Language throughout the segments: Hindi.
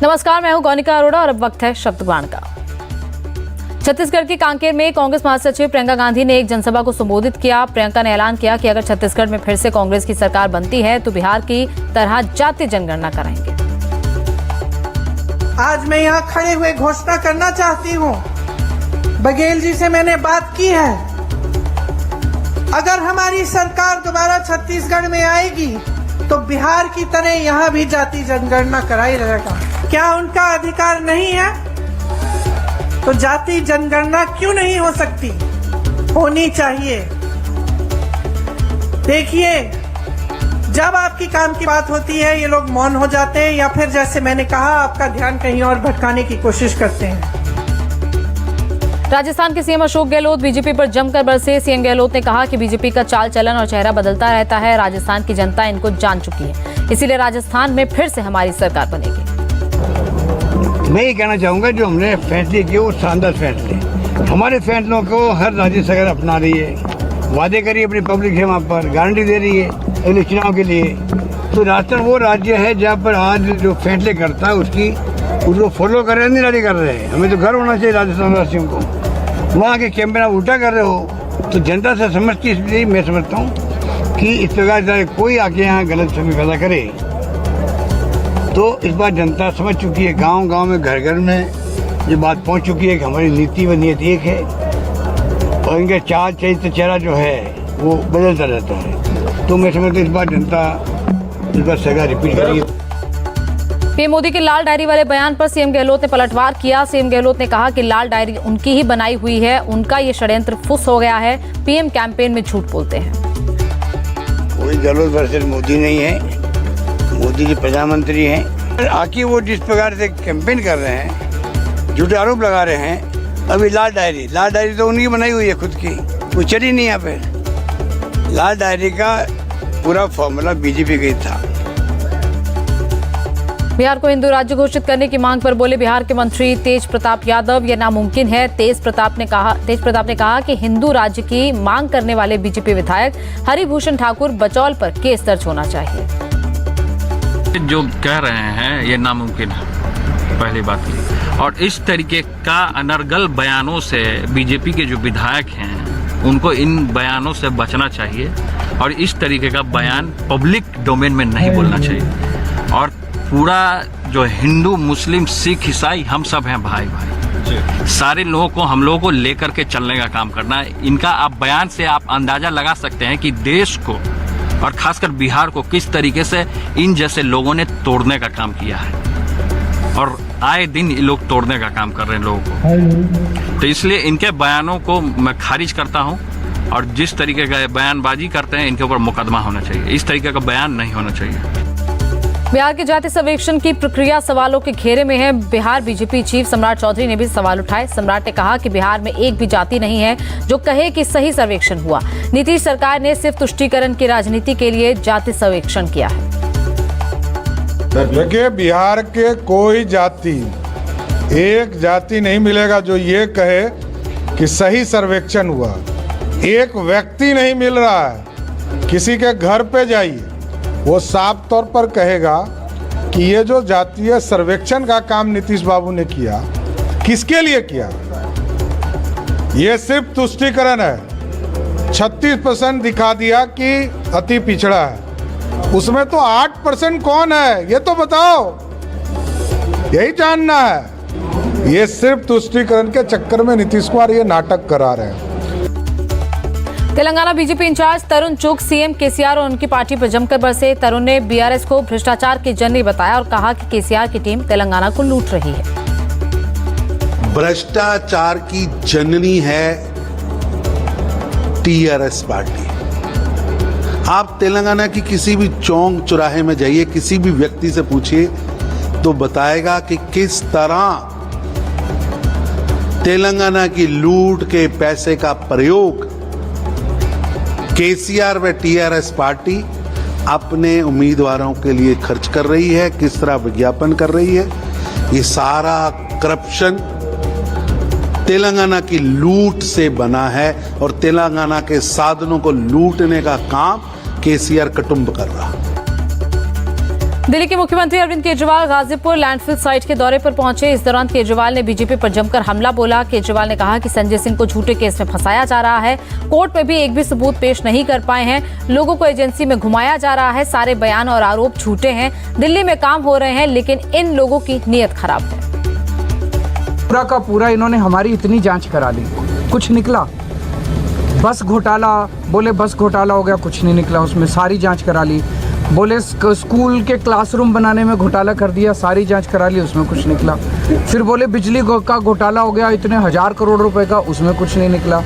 नमस्कार, मैं हूं गौनिका अरोड़ा और अब वक्त है शब्दबाण का। छत्तीसगढ़ के कांकेर में कांग्रेस महासचिव प्रियंका गांधी ने एक जनसभा को संबोधित किया। प्रियंका ने ऐलान किया कि अगर छत्तीसगढ़ में फिर से कांग्रेस की सरकार बनती है तो बिहार की तरह जातीय जनगणना कराएंगे। आज मैं यहाँ खड़े हुए घोषणा करना चाहती हूँ, बघेल जी से मैंने बात की है, अगर हमारी सरकार दोबारा छत्तीसगढ़ में आएगी तो बिहार की तरह यहाँ भी जाति जनगणना कराई जाएगा। क्या उनका अधिकार नहीं है? तो जाति जनगणना क्यों नहीं हो सकती? होनी चाहिए। देखिए, जब आपकी काम की बात होती है ये लोग मौन हो जाते हैं या फिर जैसे मैंने कहा आपका ध्यान कहीं और भटकाने की कोशिश करते हैं। राजस्थान के सीएम अशोक गहलोत बीजेपी पर जमकर बरसे। सीएम गहलोत ने कहा कि बीजेपी का चाल चलन और चेहरा बदलता रहता है। राजस्थान की जनता इनको जान चुकी है, इसीलिए राजस्थान में फिर से हमारी सरकार बनेगी। मैं ये कहना चाहूँगा, जो हमने फैसले किए वो शानदार फैसले, हमारे फैसलों को हर राज्य सरकार अपना रही है, वादे करी अपनी पब्लिक है, वहाँ पर गारंटी दे रही है अगले चुनाव के लिए। तो राजस्थान वो राज्य है जहाँ पर आज जो फैसले करता है उसको फॉलो कर रहे हैं, नहीं कर रहे हैं। हमें तो गर्व होना चाहिए राजस्थान वासियों को। वहाँ के कैंपेन आप उल्टा कर रहे हो तो जनता से समझती, इसलिए मैं समझता हूँ कि इस प्रकार से कोई आके यहाँ गलत फहमी पैदा करे तो इस बार जनता समझ चुकी है। गांव गांव में घर घर में ये बात पहुँच चुकी है कि हमारी नीति व नीयत एक है और इनका चाल चरित्र चेहरा जो है वो बदलता रहता है। तो मैं समझता हूँ इस बार जनता इस बार सरकार रिपीट करेगी। पीएम मोदी के लाल डायरी वाले बयान पर सीएम गहलोत ने पलटवार किया। सीएम गहलोत ने कहा कि लाल डायरी उनकी ही बनाई हुई है, उनका ये षड्यंत्र फुस हो गया है। पीएम कैंपेन में झूठ बोलते हैं। कोई गहलोत वर्सेस मोदी नहीं है, मोदी जी प्रधानमंत्री हैं। आके वो जिस प्रकार से कैंपेन कर रहे हैं, झूठे आरोप लगा रहे हैं। अभी लाल डायरी तो उनकी बनाई हुई है खुद की, वो चली नहीं यहाँ पे। लाल डायरी का पूरा फॉर्मूला बीजेपी का ही था। बिहार को हिंदू राज्य घोषित करने की मांग पर बोले बिहार के मंत्री तेज प्रताप यादव, यह नामुमकिन है। तेज प्रताप ने कहा कि हिंदू राज्य की मांग करने वाले बीजेपी विधायक हरिभूषण ठाकुर बचौल पर केस दर्ज होना चाहिए। जो कह रहे हैं ये नामुमकिन है, पहली बात ये। और इस तरीके का अनर्गल बयानों से बीजेपी के जो विधायक हैं उनको इन बयानों से बचना चाहिए और इस तरीके का बयान पब्लिक डोमेन में नहीं बोलना चाहिए। और पूरा जो हिंदू मुस्लिम सिख ईसाई हम सब हैं भाई भाई, सारे लोगों को हम लोगों को लेकर के चलने का काम करना है। इनका आप बयान से आप अंदाजा लगा सकते हैं कि देश को और खासकर बिहार को किस तरीके से इन जैसे लोगों ने तोड़ने का काम किया है और आए दिन ये लोग तोड़ने का काम कर रहे हैं लोगों को। तो इसलिए इनके बयानों को मैं खारिज करता हूं और जिस तरीके का बयानबाजी करते हैं इनके ऊपर मुकदमा होना चाहिए। इस तरीके का बयान नहीं होना चाहिए। बिहार के जाति सर्वेक्षण की प्रक्रिया सवालों के घेरे में है। बिहार बीजेपी चीफ सम्राट चौधरी ने भी सवाल उठाए। सम्राट ने कहा कि बिहार में एक भी जाति नहीं है जो कहे कि सही सर्वेक्षण हुआ। नीतीश सरकार ने सिर्फ तुष्टीकरण की राजनीति के लिए जाति सर्वेक्षण किया है। देखिए, बिहार के कोई जाति, एक जाति नहीं मिलेगा जो ये कहे कि सही सर्वेक्षण हुआ। एक व्यक्ति नहीं मिल रहा है। किसी के घर पे जाइए, वो साफ तौर पर कहेगा कि ये जो जातीय सर्वेक्षण का काम नीतीश बाबू ने किया, किसके लिए किया? ये सिर्फ तुष्टीकरण है। 36% दिखा दिया कि अति पिछड़ा है, उसमें तो 8% कौन है ये तो बताओ, यही जानना है। ये सिर्फ तुष्टीकरण के चक्कर में नीतीश कुमार ये नाटक करा रहे हैं। तेलंगाना बीजेपी इंचार्ज तरुण चुग सीएम केसीआर और उनकी पार्टी पर जमकर बरसे। तरुण ने बीआरएस को भ्रष्टाचार की जननी बताया और कहा कि केसीआर की टीम तेलंगाना को लूट रही है। भ्रष्टाचार की जननी है टीआरएस पार्टी। आप तेलंगाना की किसी भी चौक चौराहे में जाइए, किसी भी व्यक्ति से पूछिए तो बताएगा कि किस तरह तेलंगाना की लूट के पैसे का प्रयोग केसीआर व टीआरएस पार्टी अपने उम्मीदवारों के लिए खर्च कर रही है, किस तरह विज्ञापन कर रही है। ये सारा करप्शन तेलंगाना की लूट से बना है और तेलंगाना के साधनों को लूटने का काम केसीआर कुटुंब कर रहा। दिल्ली के मुख्यमंत्री अरविंद केजरीवाल गाजीपुर लैंडफिल साइट के दौरे पर पहुंचे। इस दौरान केजरीवाल ने बीजेपी पर जमकर हमला बोला। केजरीवाल ने कहा कि संजय सिंह को झूठे केस में फंसाया जा रहा है। कोर्ट में भी एक भी सबूत पेश नहीं कर पाए हैं। लोगों को एजेंसी में घुमाया जा रहा है। सारे बयान और आरोप झूठे हैं। दिल्ली में काम हो रहे हैं, लेकिन इन लोगों की नीयत खराब है। पूरा का पूरा इन्होंने हमारी इतनी जांच करा ली, कुछ निकला। बस घोटाला बोले, बस घोटाला हो गया, कुछ नहीं निकला उसमें। सारी जांच करा ली। बोले स्कूल के क्लासरूम बनाने में घोटाला कर दिया, सारी जांच करा ली, उसमें कुछ निकला। फिर बोले बिजली का घोटाला हो गया, इतने 1000 करोड़ रुपए का, उसमें कुछ नहीं निकला।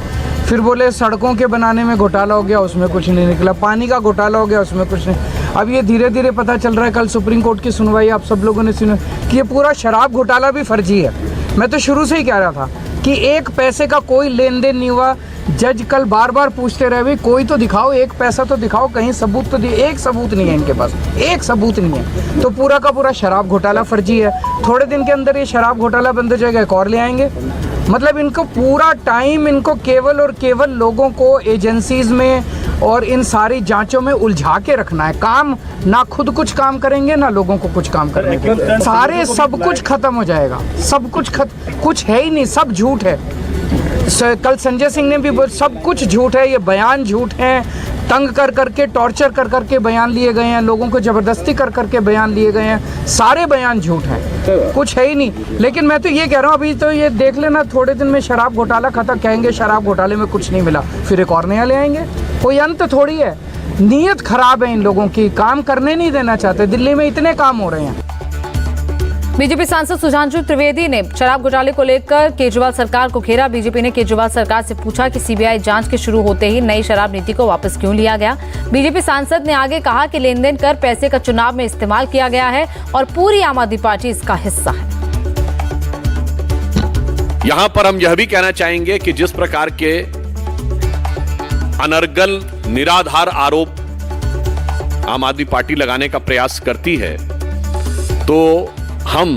फिर बोले सड़कों के बनाने में घोटाला हो गया, उसमें कुछ नहीं निकला। पानी का घोटाला हो गया, उसमें कुछ नहीं। अब ये धीरे धीरे पता चल रहा है, कल सुप्रीम कोर्ट की सुनवाई आप सब लोगों ने सुनी कि ये पूरा शराब घोटाला भी फर्जी है। मैं तो शुरू से ही कह रहा था कि एक पैसे का कोई लेन देन नहीं हुआ। जज कल बार बार पूछते रहे, भाई कोई तो दिखाओ, एक पैसा तो दिखाओ, कहीं सबूत तो दिए। एक सबूत नहीं है इनके पास, एक सबूत नहीं है। तो पूरा का पूरा शराब घोटाला फर्जी है। थोड़े दिन के अंदर ये शराब घोटाला बंद हो जाएगा, एक और ले आएंगे। मतलब इनको पूरा टाइम इनको केवल और केवल लोगों को एजेंसीज में और इन सारी जांचों में उलझा के रखना है। काम ना खुद कुछ काम करेंगे, ना लोगों को कुछ काम करने के। सारे सब कुछ खत्म हो जाएगा, सब कुछ कुछ है ही नहीं, सब झूठ है। कल संजय सिंह ने भी सब कुछ झूठ है, ये बयान झूठ हैं। तंग कर करके, टॉर्चर कर करके बयान लिए गए हैं, लोगों को जबरदस्ती कर करके बयान लिए गए हैं। सारे बयान झूठ हैं, कुछ है ही नहीं। लेकिन मैं तो ये कह रहा हूँ, अभी तो ये देख लेना, थोड़े दिन में शराब घोटाला खत्म, कहेंगे शराब घोटाले में कुछ नहीं मिला, फिर एक और नया ले आएंगे। कोई अंत थोड़ी है। नीयत खराब है इन लोगों की, काम करने नहीं देना चाहते। दिल्ली में इतने काम हो रहे हैं। बीजेपी सांसद सुधांशु त्रिवेदी ने शराब घोटाले को लेकर केजरीवाल सरकार को घेरा। बीजेपी ने केजरीवाल सरकार से पूछा कि सीबीआई जांच के शुरू होते ही नई शराब नीति को वापस क्यों लिया गया। बीजेपी सांसद ने आगे कहा कि लेन देन कर पैसे का चुनाव में इस्तेमाल किया गया है और पूरी आम आदमी पार्टी इसका हिस्सा है। यहां पर हम यह भी कहना चाहेंगे कि जिस प्रकार के अनर्गल निराधार आरोप आम आदमी पार्टी लगाने का प्रयास करती है, तो हम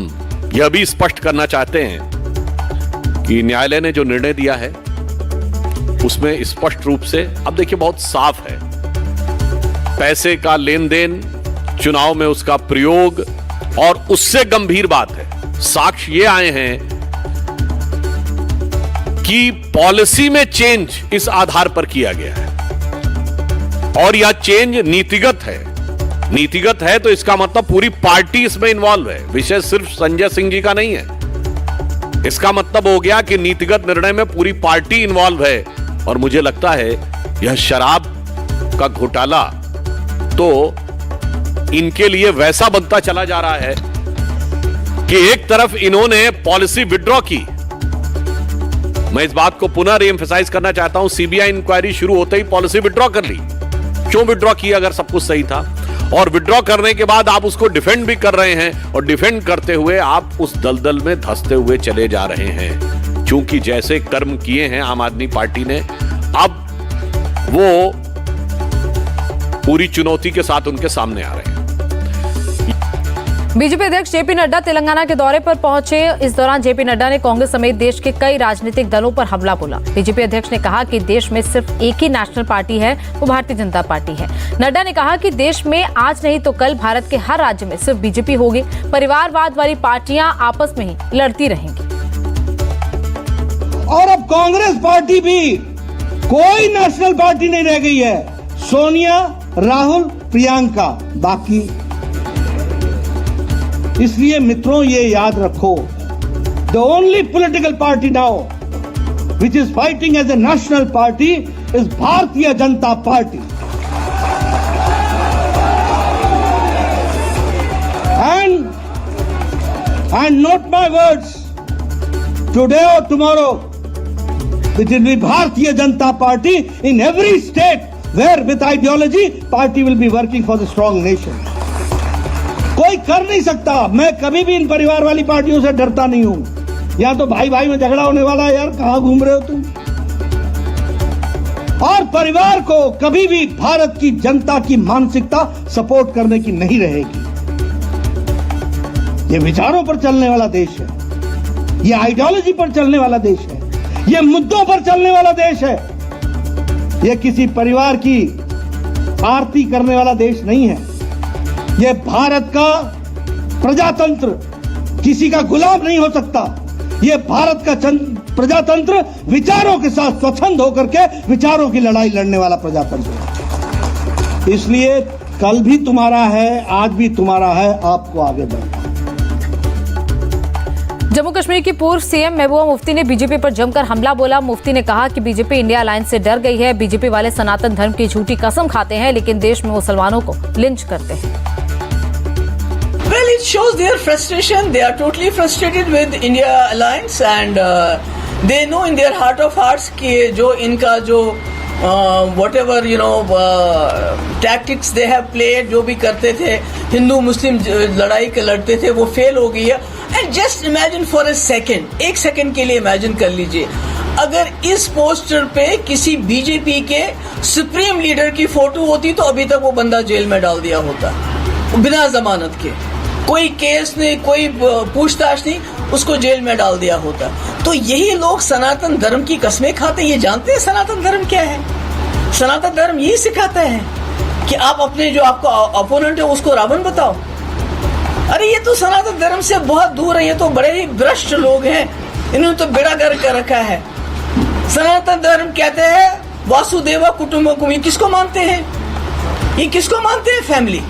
यह भी स्पष्ट करना चाहते हैं कि न्यायालय ने जो निर्णय दिया है उसमें स्पष्ट रूप से, अब देखिए बहुत साफ है, पैसे का लेन देन, चुनाव में उसका प्रयोग, और उससे गंभीर बात है, साक्ष्य ये आए हैं कि पॉलिसी में चेंज इस आधार पर किया गया है और यह चेंज नीतिगत है। नीतिगत है तो इसका मतलब पूरी पार्टी इसमें इन्वॉल्व है, विषय सिर्फ संजय सिंह जी का नहीं है। इसका मतलब हो गया कि नीतिगत निर्णय में पूरी पार्टी इन्वॉल्व है। और मुझे लगता है यह शराब का घोटाला तो इनके लिए वैसा बनता चला जा रहा है कि एक तरफ इन्होंने पॉलिसी विड्रॉ की। मैं इस बात को पुनः रीएम्फसाइज करना चाहता हूं, सीबीआई इंक्वायरी शुरू होते ही पॉलिसी विड्रॉ कर ली। क्यों विड्रॉ की अगर सब कुछ सही था? और विड्रॉ करने के बाद आप उसको डिफेंड भी कर रहे हैं और डिफेंड करते हुए आप उस दलदल में धंसते हुए चले जा रहे हैं। क्योंकि जैसे कर्म किए हैं आम आदमी पार्टी ने, अब वो पूरी चुनौती के साथ उनके सामने आ रहे हैं। बीजेपी अध्यक्ष जेपी नड्डा तेलंगाना के दौरे पर पहुंचे। इस दौरान जेपी नड्डा ने कांग्रेस समेत देश के कई राजनीतिक दलों पर हमला बोला। बीजेपी अध्यक्ष ने कहा कि देश में सिर्फ एक ही नेशनल पार्टी है, वो भारतीय जनता पार्टी है। नड्डा ने कहा कि देश में आज नहीं तो कल भारत के हर राज्य में सिर्फ बीजेपी होगी। परिवारवाद वाली पार्टियां आपस में ही लड़ती रहेंगी। और अब कांग्रेस पार्टी भी कोई नेशनल पार्टी नहीं रह गई है। सोनिया, राहुल, प्रियंका बाकी। इसलिए मित्रों ये याद रखो, the only political party now which is fighting as a national party is Bharatiya Janata Party. And not my words, today or tomorrow, it will be Bharatiya Janata Party in every state where with ideology, party will be working for the strong nation. कोई कर नहीं सकता। मैं कभी भी इन परिवार वाली पार्टियों से डरता नहीं हूं। या तो भाई भाई में झगड़ा होने वाला है, यार कहां घूम रहे हो तुम? और परिवार को कभी भी भारत की जनता की मानसिकता सपोर्ट करने की नहीं रहेगी। ये विचारों पर चलने वाला देश है, ये आइडियोलॉजी पर चलने वाला देश है, ये मुद्दों पर चलने वाला देश है। ये किसी परिवार की आरती करने वाला देश नहीं है। ये भारत का प्रजातंत्र किसी का गुलाम नहीं हो सकता। ये भारत का प्रजातंत्र विचारों के साथ स्वच्छंद होकर के विचारों की लड़ाई लड़ने वाला प्रजातंत्र है। इसलिए कल भी तुम्हारा है, आज भी तुम्हारा है, आपको आगे बढ़ना। जम्मू कश्मीर की पूर्व सीएम महबूबा मुफ्ती ने बीजेपी पर जमकर हमला बोला। मुफ्ती ने कहा कि बीजेपी इंडिया अलायंस से डर गई है। बीजेपी वाले सनातन धर्म की झूठी कसम खाते हैं, लेकिन देश में मुसलमानों को लिंच करते हैं। Well, it shows their frustration. They are totally frustrated with India alliance, and they know in their heart of hearts कि जो इनका जो whatever tactics they have played, जो भी करते थे, हिंदू मुस्लिम लड़ाई के लड़ते थे, वो फेल हो गई है। And just imagine for a second, एक सेकंड के लिए इमेजिन कर लीजिए, अगर इस पोस्टर पे किसी बीजेपी के सुप्रीम लीडर की फोटो होती तो अभी तक वो बंदा जेल में डाल दिया होता, बिना जमानत के, कोई केस नहीं, कोई पूछताछ नहीं, उसको जेल में डाल दिया होता। तो यही लोग सनातन धर्म की कस्में खाते हैं। ये जानते हैं सनातन धर्म क्या है? सनातन धर्म यही सिखाता है कि आप अपने जो आपका अपोनेंट है उसको रावण बताओ। अरे ये तो सनातन धर्म से बहुत दूर है, ये तो बड़े ही भ्रष्ट लोग हैं, इन्होंने तो बेड़ा गर्क कर रखा है। सनातन धर्म कहते हैं वासुदेवा कुटुंबकम। ये किसको मानते हैं? ये किसको मानते हैं? फैमिली।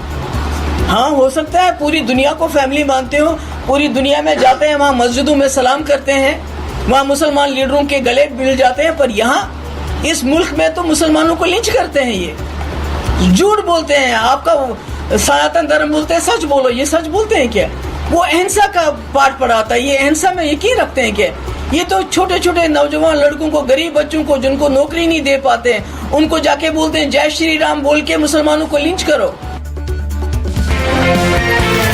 हाँ, हो सकता है पूरी दुनिया को फैमिली मानते हो, पूरी दुनिया में जाते हैं, वहाँ मस्जिदों में सलाम करते हैं, वहाँ मुसलमान लीडरों के गले मिल जाते हैं, पर यहाँ इस मुल्क में तो मुसलमानों को लिंच करते हैं। ये झूठ बोलते हैं। आपका सनातन धर्म बोलते हैं सच बोलो, ये सच बोलते हैं क्या? वो अहिंसा का पाठ पढ़ाता है, ये अहिंसा में यकीन रखते हैं क्या? ये तो छोटे छोटे नौजवान लड़कों को, गरीब बच्चों को, जिनको नौकरी नहीं दे पाते हैं, उनको जाके बोलते हैं जय श्री राम बोल के मुसलमानों को लिंच करो।